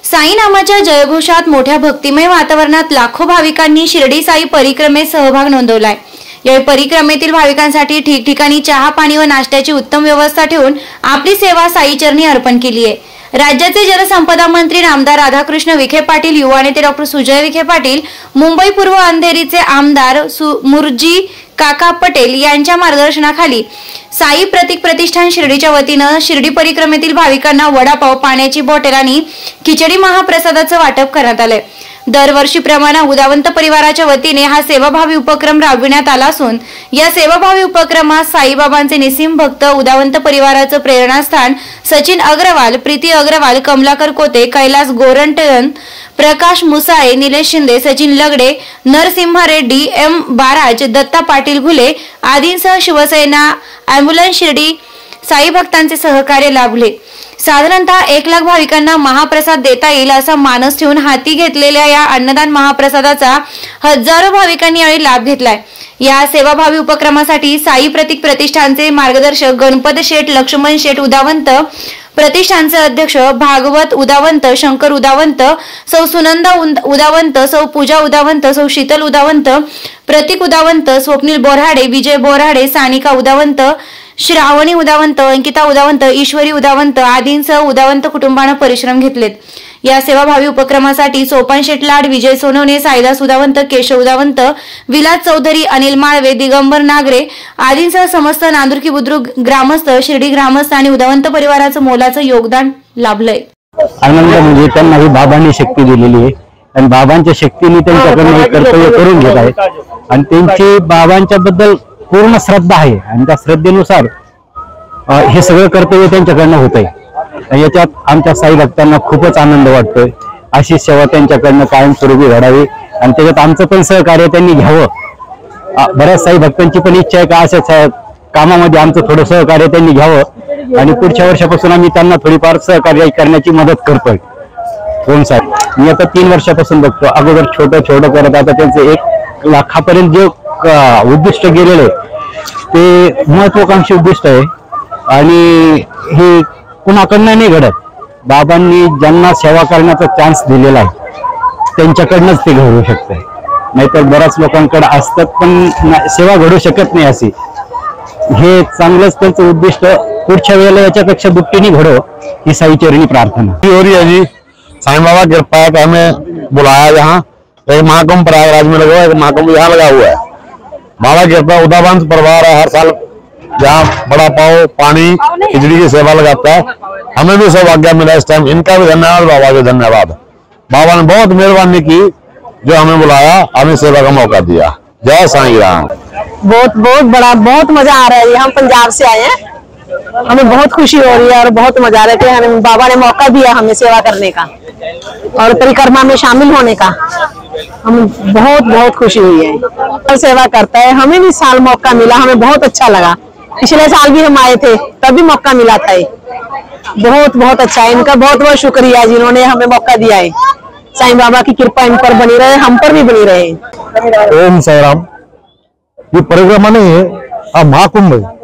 साई नामाच्या जयघोषात मोठ्या भक्तिमय वातावरणात लाखो भाविकांनी शिर्डी साई परिक्रमेत सहभाग नोंदवलाय। या परिक्रमेतील भाविकांसाठी ठिकठिकाणी चहा पाणी व नाश्त्याची उत्तम व्यवस्था ठेवून आपली सेवा साई चरणी अर्पण केली आहे। राज्याचे जलसंपदा मंत्री नामदार राधाकृष्ण विखे पाटील, युवा नेते डॉक्टर सुजय विखे पाटील, मुंबई पूर्व अंधेरीचे आमदार मुरजी काका पटेल यांच्या मार्गदर्शनाखाली साई प्रतीक प्रतिष्ठान शिर्डीच्या वतीनं शिर्डी परिक्रमेतील भाविकांना वडापाव, पाण्याची बॉटल आणि खिचडी महाप्रसादाचं वाटप करण्यात आलंय। दरवर्षीप्रमाणे उदावंत परिवाराच्या वतीने हा सेवाभावी उपक्रम राबविण्यात आला असून या सेवाभावी उपक्रमात साईबाबांचे निसीम भक्त, उदावंत परिवाराचं प्रेरणास्थान सचिन अग्रवाल, प्रीती अग्रवाल, कमलाकर कोते, कैलास गोरंटन, प्रकाश मुसाळे, निलेश शिंदे, सचिन लगडे, नरसिंह रेड्डी, एम बाराज, दत्ता पाटील घुले आदींसह शिवसेना ॲम्ब्युलन्स शिर्डी साई भक्तांचे सहकार्य लाभले। साधारणतः 1 लाख भाविकांना महाप्रसाद देता येईल असा मानस ठेवून हाती घेतलेल्या या अन्नदान महाप्रसादाचा हजारो भाविकांनी यावेळी लाभ घेतलाय। या सेवाभावी उपक्रमासाठी साई प्रतीक प्रतिष्ठानचे मार्गदर्शक गणपत शेठ, लक्ष्मण शेठ उदावंत, प्रतिष्ठानचे अध्यक्ष भागवत उदावंत, शंकर उदावंत, सौ सुनंदा उदावंत, सौ पूजा उदावंत, सौ शीतल उदावंत, प्रतीक उदावंत, स्वप्नील बोराडे, विजय बोराडे, सानिका उदावंत, श्रावणी उदावंत, अंकिता उदावंत, ईश्वरी उदावंत आदींसह उदावंत कुटुंबाने परिश्रम घेतलेत। या सेवाभावी उपक्रमासाठी सोपान शेटलाड, विजय सोनवणे, साईदास उदावंत, केशव उदावंत, विलास चौधरी, अनिल माळवे, दिगंबर नागरे आदींसह समस्त नांदुरकी बुद्रुक ग्रामस्थ, शिर्डी ग्रामस्थ आणि उदावंत परिवाराचं मोलाचं योगदान लाभलंय। आनंद म्हणजे त्यांना ही बाबांनी शक्ती दिलेली आहे आणि बाबांच्या शक्तीने त्यांच्याकडून कर्तव्य करून घेत आहेत आणि त्यांची बाबांच्या बद्दल पूर्ण श्रद्धा आहे आणि त्या श्रद्धेनुसार हे सगळं कर्तव्य त्यांच्याकडनं होत आहे। याच्यात आमच्या साई भक्तांना खूपच आनंद वाटतोय। अशी सेवा त्यांच्याकडनं कायमस्वरूपी घडावी आणि त्याच्यात आमचं पण सहकार्य त्यांनी घ्यावं। बऱ्याच साई भक्तांची पण इच्छा आहे का अशा कामामध्ये आमचं थोडं सहकार्य त्यांनी घ्यावं आणि पुढच्या वर्षापासून आम्ही त्यांना थोडीफार सहकार्य करण्याची मदत करतोय। कोण साहेब, मी आता 3 वर्षापासून बघतो, अगोदर छोटं छोटं करत आता त्यांचं 1 लाखापर्यंत जे उद्दिष्ट गेलेले ते महत्वाकांक्षी उद्दिष्ट आहे आणि हे कुणाकडनं नाही घडत। बाबांनी ज्यांना सेवा करण्याचा चान्स दिलेला आहे त्यांच्याकडनंच ते घडू शकते, नाहीतर बऱ्याच लोकांकडे असतात पण सेवा घडू शकत नाही। अशी हे चांगलंच त्यांचं उद्दिष्ट पुढच्या वेळेला याच्यापेक्षा दुपटीने घडो ही साई चरणी प्रार्थना हो रही है जी। साईं बाबा कृपा है, हमें बुलाया यहाँ एक महाकुंभ प्रयागराज में लगा हुआ है, महाकुंभ यहाँ लगा हुआ है। बाबा कृपा उदावंत परिवार है, हर साल जहाँ बड़ा पाव, पानी, खिचड़ी की सेवा लगाता है। हमें भी सौभाग्य मिला इस टाइम, इनका भी धन्यवाद, बाबा का धन्यवाद। बाबा ने बहुत मेहरबानी की जो हमें बुलाया, हमें सेवा का मौका दिया। जय साईं राम। बहुत बहुत मजा आ रहा है। हम पंजाब से आए हैं, हमें बहुत खुशी हो रही है और बहुत मजा आ रहा है कि हमें बाबा ने मौका दिया हमें सेवा करने का और परिक्रमा में शामिल होने का। हमें बहुत खुशी हुई है और सेवा करता है। हमें भी साल मौका मिला, हमें बहुत अच्छा लगा। पिछले साल भी हम आए थे तब भी मौका मिला था। बहुत अच्छा है, इनका बहुत शुक्रिया जिन्होंने हमें मौका दिया है। साईं बाबा की कृपा इन पर बनी रहे, हम पर भी बनी रहे। ओम साई राम। ही परिक्रमा नहीं है, हा महाकुंभ आहे।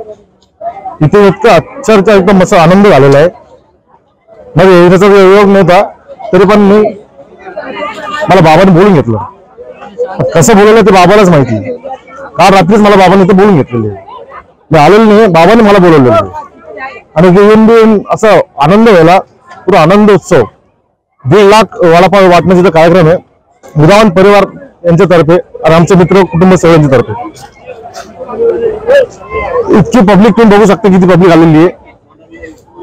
इथे इतका अक्षरशः एकदम असा आनंद झालेला आहे। म्हणजे येण्याचा योग नव्हता तरी पण मला बाबाने बोलून घेतलं। कसं बोलवलं ते बाबालाच माहिती। काल रात्रीच मला बाबाने इथे बोलून घेतलेले, मी आलेलो नाही, बाबाने मला बोलवलेलं आणि येऊन असा आनंद व्हायला, पुरा आनंद उत्सव। 1.5 लाख वडापाव वाटण्याचा कार्यक्रम आहे उदावंत परिवार यांच्यातर्फे आणि आमचे मित्र कुटुंब सगळ्यांच्या तर्फे। इतकी पब्लिक तुम्ही बघू शकता, किती पब्लिक आलेली आहे।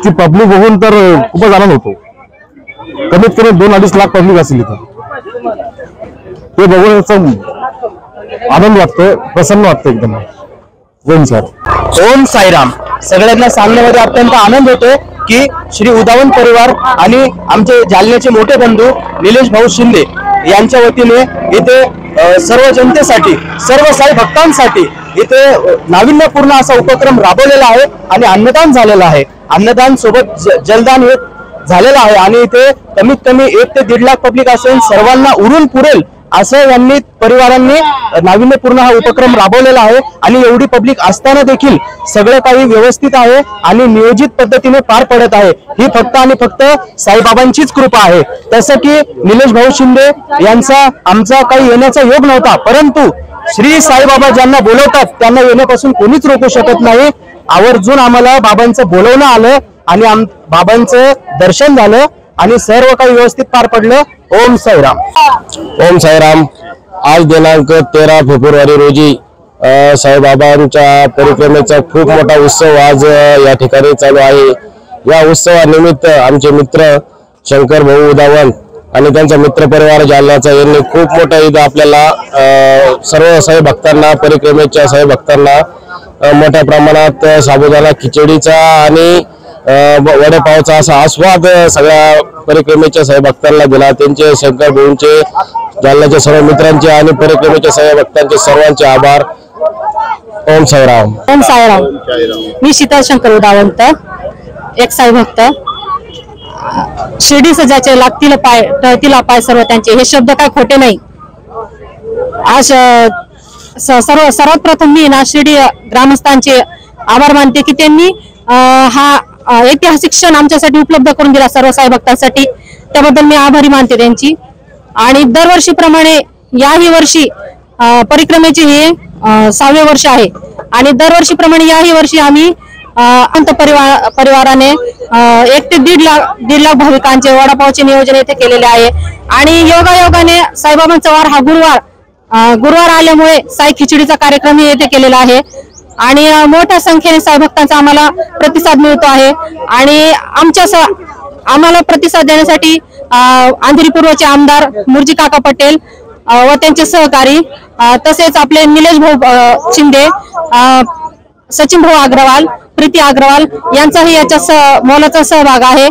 ती पब्लिक बघून तर खूपच आनंद होतो। कमीत कमी 2-2.5 लाख पब्लिक असेल इथं। ते बघून आनंद वाटतोय, प्रसन्न वाटतं एकदम। ओम सर। ओम साईराम। सगळ्यांना सांगण्यामध्ये अत्यंत आनंद होतो की श्री उदावंत परिवार आणि आमचे जालन्याचे मोठे बंधू निलेश भाऊ शिंदे यांच्या वतीने इथे सर्व जनतेसाठी, सर्व साई भक्तांसाठी इथे नाविन्यपूर्ण असा उपक्रम राबवलेला आहे आणि अन्नदान झालेलं आहे। अन्नदान सोबत जलदान हे झालेलं आहे आणि इथे कमीत कमी 1 ते 1.5 लाख पब्लिक असेल, सर्वांना उरून पुरेल असं यांनी परिवारांनी नाविन्यपूर्ण हा उपक्रम राबवलेला आहे आणि एवढी पब्लिक असताना देखील सगळं काही व्यवस्थित आहे आणि नियोजित पद्धतीने पार पडत आहे। ही फक्त आणि फक्त साईबाबांचीच कृपा आहे। तसं की निलेश भाऊ शिंदे यांचा आमचा काही येण्याचा योग नव्हता, परंतु श्री साईबाबा ज्यांना बोलवतात त्यांना येण्यापासून कोणीच रोखू शकत नाही। आवर्जून आम्हाला बाबांचं बोलवणं आलं आणि बाबांचं दर्शन झालं आणि सर्व काही व्यवस्थित पार पडलं। ओम साईराम। ओम साईराम। आज दिनांक 13 फेब्रुवारी रोजी साईबाबांच्या परिक्रमेचा खूप मोठा उत्सव आज या ठिकाणी चालू आहे। या उत्सवानिमित्त आमचे मित्र शंकर भाऊ उदावन आणि त्यांचा मित्र परिवार जालन्याचा यांनी खूप मोठा इथं आपल्याला सर्व साई भक्तांना, परिक्रमेच्या साई भक्तांना मोठ्या प्रमाणात साबुदाणा खिचडीचा आणि वडेपावचा असा आस्वाद सगळ्या परिक्रमेच्या साई भक्तांना दिला। त्यांचे शंकर भाऊंचे, जालन्याच्या सर्व मित्रांचे आणि परिक्रमेच्या साई भक्तांचे सर्वांचे आभार। ओम साईराम। ओम साईराम। मी शीतल शंकर उदावंत, एक साई भक्त। शिर्डी सजाचे लागतील पाय टळतील पाय सर्व त्यांचे, हे शब्द काय खोटे नाही। आज सर्वात प्रथम मी ना शिर्डी ग्रामस्थांचे आभार मानते की त्यांनी हा ऐतिहासिक क्षण आमच्यासाठी उपलब्ध करून दिला सर्व साई भक्तांसाठी, त्याबद्दल मी आभारी मानते त्यांची। आणि दरवर्षीप्रमाणे याही वर्षी परिक्रमेचे हे 6वे वर्ष आहे आणि दरवर्षीप्रमाणे याही वर्षी आम्ही अंत परिवाराने 1 ते 1.5 लाख भाविकांचे वडापावचे नियोजन येथे केलेले आहे। आणि योगायोगाने साईबाबांचा वार हा गुरुवार आल्यामुळे साई खिचडीचा कार्यक्रम येथे केलेला आहे आणि मोठ्या संख्येने साई भक्तांचा आम्हाला प्रतिसाद मिळतो आहे। आणि आम्हाला प्रतिसाद देण्यासाठी अंधेरी पूर्वचे आमदार मुर्जी काका पटेल व त्यांचे सहकारी, तसेच आपले निलेश भाऊ शिंदे, सचिन भाऊ अग्रवाल, प्रीती अग्रवाल यांचाही याच्या मोलाचा सहभाग आहे।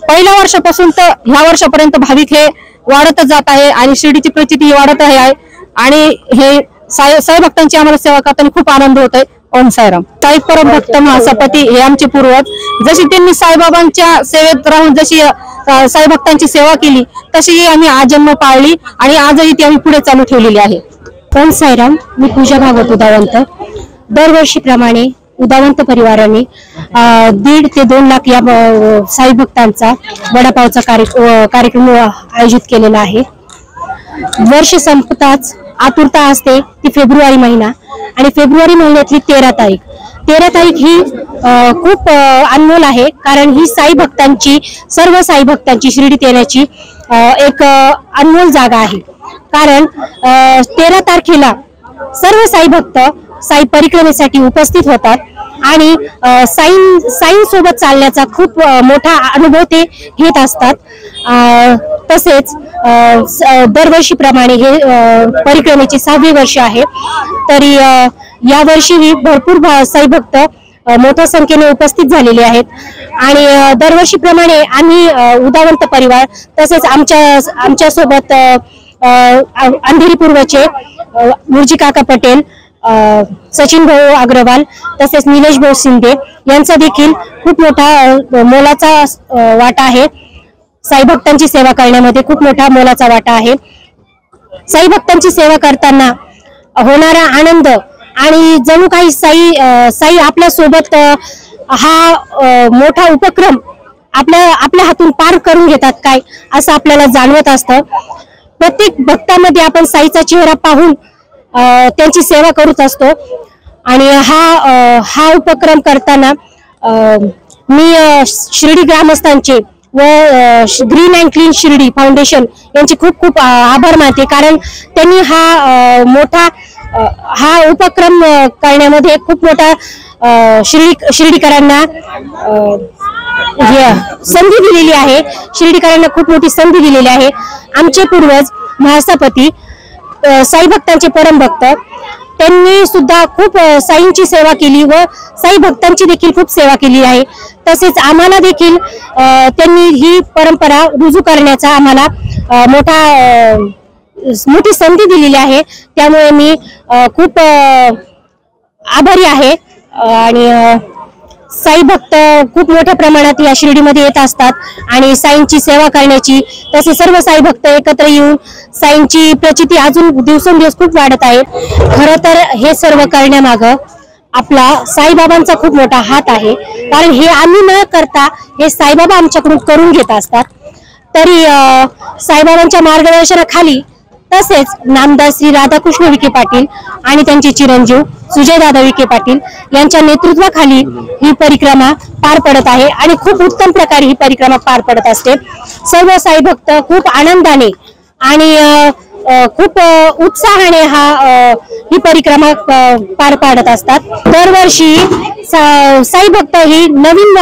पहिल्या वर्षापासून तर ह्या वर्षापर्यंत भाविक हे वाढतच जात आहे आणि शिर्डीची प्रचिती वाढत आहे आणि हे साई भक्तांची आम्हाला सेवा करताना खूप आनंद होतोय। ओम साईराम। साई परमभक्त महासपती हे आमचे पूर्वज, जशी त्यांनी साईबाबांच्या सेवेत राहून जशी साई भक्तांची सेवा केली तशी आम्ही आजन्म पाळली आणि आजही ती आम्ही पुढे चालू ठेवलेली आहे। ओम साईराम। मी पूजा भागवत उदावंत। दरवर्षीप्रमाणे उदावंत परिवाराने 1.5 ते 2 लाख या साई भक्तांचा वडापावचा कार्यक्रम आयोजित केलेला आहे। वर्ष संपताच आतुरता असते ती फेब्रुवारी महिना आणि फेब्रुवारी महिन्यातली 13 तारीख ही खूप अनमोल आहे, कारण ही साई भक्तांची, सर्व साई भक्तांची शिर्डीत येण्याची एक अनमोल जागा आहे। कारण 13 तारखेला सर्व साई भक्त साई परिक्रमेसाठी उपस्थित होतात आणि साई सोबत चालण्याचा खूप मोठा अनुभव ते घेत असतात। तसेच दरवर्षीप्रमाणे हे परिक्रमेचे 6वे वर्ष आहे, तरी या वर्षीही भरपूर साई भक्त मोठ्या संख्येने उपस्थित झालेले आहेत। आणि दरवर्षीप्रमाणे आम्ही उदावंत परिवार तसेच आमच्या सोबत अंधेरी पूर्वचे मुर्जी काका पटेल, सचिन भाऊ अग्रवाल तसेच निलेश भाऊ शिंदे यांचा देखील खूप मोठा मोलाचा वाटा आहे। साई भक्तांची सेवा करण्यामध्ये खूप मोठा मोलाचा वाटा आहे। साई भक्तांची सेवा करताना होणारा आनंद आणि जणू काही साई आपल्या सोबत हा मोठा उपक्रम आपल्या हातून पार करून घेतात काय असं आपल्याला जाणवत असतं। प्रत्येक भक्तामध्ये आपण साईचा चेहरा पाहून त्यांची सेवा करत असतो आणि हा उपक्रम करताना मी शिर्डी ग्रामस्थांचे व green and clean Shirdi foundation यांचे खूप आभार मानते, कारण त्यांनी हा उपक्रम करण्यामध्ये खूप मोठा शिर्डीकरांना संधी दिलेली आहे। शिर्डीकरांना खूप मोठी संधी दिलेली आहे। आमचे पूर्वज महासपती साई भक्तांचे परमभक्त त्यांनी सुद्धा खूप साईंची सेवा केली व साई भक्तांची देखील खूप सेवा केली आहे। तसेच आम्हाला देखील त्यांनी ही परंपरा रुजू करण्याचा आम्हाला मोठी संधी दिलेली आहे। त्यामुळे मी खूप आभारी आहे आणि साई भक्त खूप मोठ्या प्रमाणात या शिर्डीमध्ये येत असतात आणि साईंची सेवा करण्याची, तसे सर्व साई भक्त एकत्र येऊन साईंची प्रचिती अजून दिवसेंदिवस खूप वाढत आहे। खरं तर हे सर्व करण्यामागं आपला साईबाबांचा खूप मोठा हात आहे, कारण हे आम्ही न करता हे साईबाबा आमच्याकडून करून घेत असतात। तरी साईबाबांच्या मार्गदर्शनाखाली तसेच नामदार श्री राधाकृष्ण विखे पाटील आणि त्यांचे चिरंजीव सुजयदादा विखे पाटील यांच्या नेतृत्वाखाली ही परिक्रमा पार पडत आहे आणि खूप उत्तम प्रकारे ही परिक्रमा पार पडत असते। सर्व साई भक्त खूप आनंदाने आणि खूप उत्साहाने ही परिक्रमा पार पाडत असतात। दरवर्षी साई भक्त ही नवीन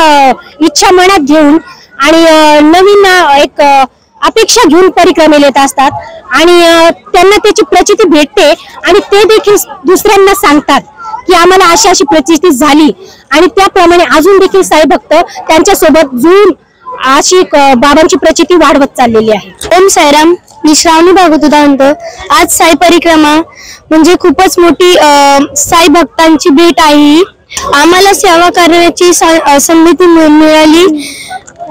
इच्छा मनात घेऊन आणि नवीन एक अपेक्षा घेऊन परिक्रमेला येत असतात आणि त्यांना त्याची प्रचिती भेटते आणि ते देखील दुसऱ्यांना सांगतात की आम्हाला अशी अशी प्रचिती झाली आणि त्याप्रमाणे अजून देखील साई भक्त त्यांच्या सोबत जुळून अशी बाबांची प्रचिती वाढवत चाललेली आहे। ओम साईराम, मी श्रावणी भागवत उदावंत। आज साई परिक्रमा म्हणजे खूपच मोठी साई भक्तांची भेट आहे। आम्हाला सेवा करण्याची संधी मिळाली,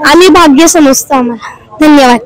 आम्ही भाग्य समजतो आम्हाला। धन्यवाद।